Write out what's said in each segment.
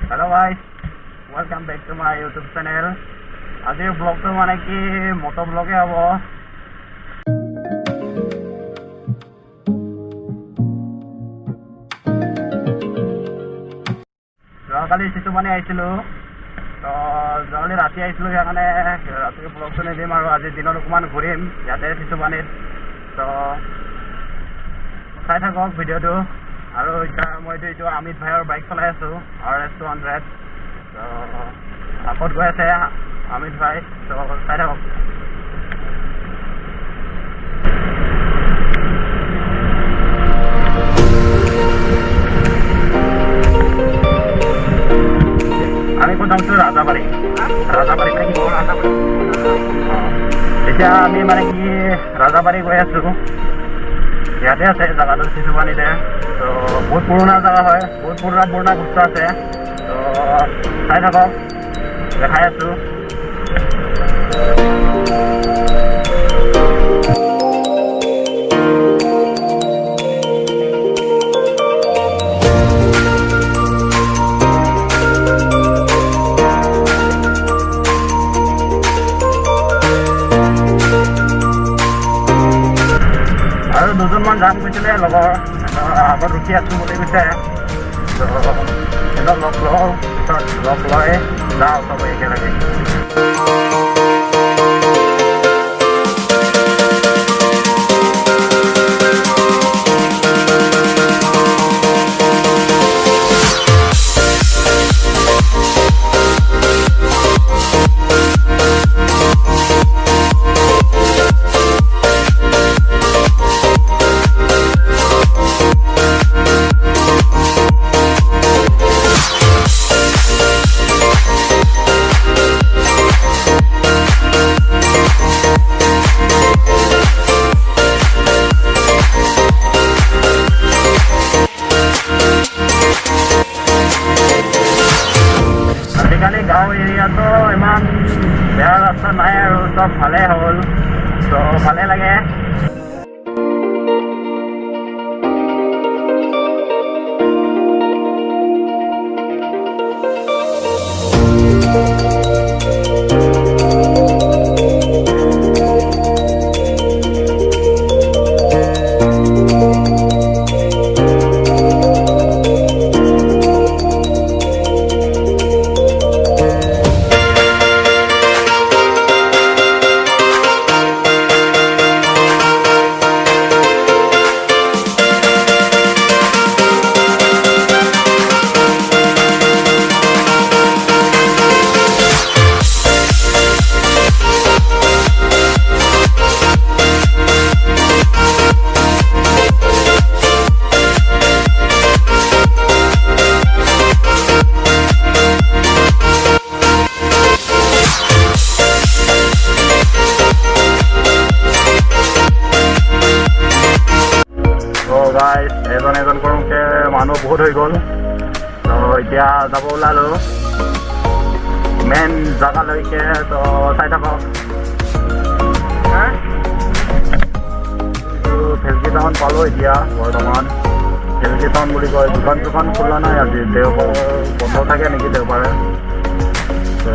Hello guys, welcome back to my YouTube channel. আজিৰ ব্লগটো মানে কি মটো ব্লগে হ'ব। যোৱাকালি চিতুপানী আহিছিলোঁ, তো যোৱাকালি ৰাতি আহিছিলোঁ, সেইকাৰণে ৰাতি ব্লগটো নিদিম আৰু আজি দিনত অকণমান ঘূৰিম ইয়াতে চিতুপানীত। তো চাই থাকক ভিডিঅ'টো। আৰু এতিয়া মইতো এইটো অমিত ভাইৰ বাইক চলাই আছোঁ, RS200। তো আগত গৈ আছে অমিত ভাই, তো চাই থাকক। আমি ক'ত যামছো? ৰাজাবাৰী মানে কি? এতিয়া আমি মানে কি ৰাজাবাৰী গৈ আছোঁ। ইয়াতে আছে জেগাটো চিতুপানীতে। তো বহুত পুৰণা জেগা হয়, বহুত পুৰণা বস্তু আছে। তো চাই থাকক, দেখাই আছোঁ। আৰু দুজনমান যাম কৈছিলে লগৰ, আগত ৰখি আছোঁ বুলি কৈছে। তো সিহঁতক লগ লওঁ, পিছত লগ লৈ যাওঁ চবেই একেলগে। আজিকালি গাঁও এৰিয়াতো ইমান বেয়া ৰাস্তা নাই আৰু চব ভালে হ'ল, তো ভালে লাগে। এজন কৰোঁতে মানুহ বহুত হৈ গ'ল। তো এতিয়া যাব ওলালোঁ মেইন জেগালৈকে। তো চাই থাকক। ভেলকি টাউন পালোঁ এতিয়া বৰ্তমান। ভেলকি টাউন বুলি কয়। দোকান খোলা নাই আজি, দেওবাৰ বন্ধ থাকে নেকি দেওবাৰে। তো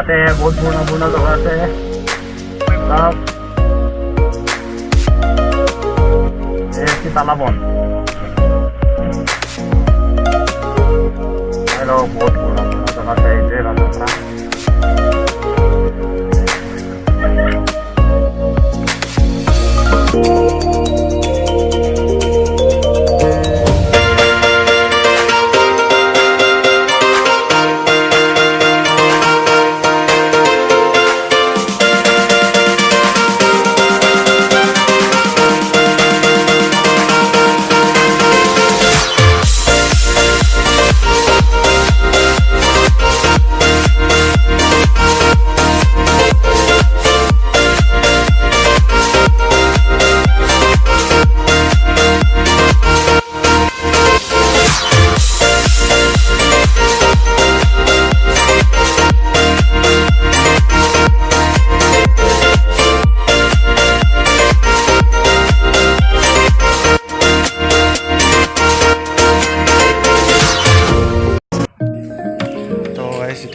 ইয়াতে বহুত পুৰণা জেগা আছে চাওক তালাবন বহুত পুৰণা জেগা আছে এইটোৱে ৰাজস্থান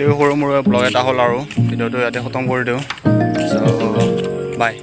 এইটোৱে সৰু মোৰ ব্লগ এটা হ'ল আৰু ভিডিঅ'টো ইয়াতে খতম কৰি দিওঁ চ' বাই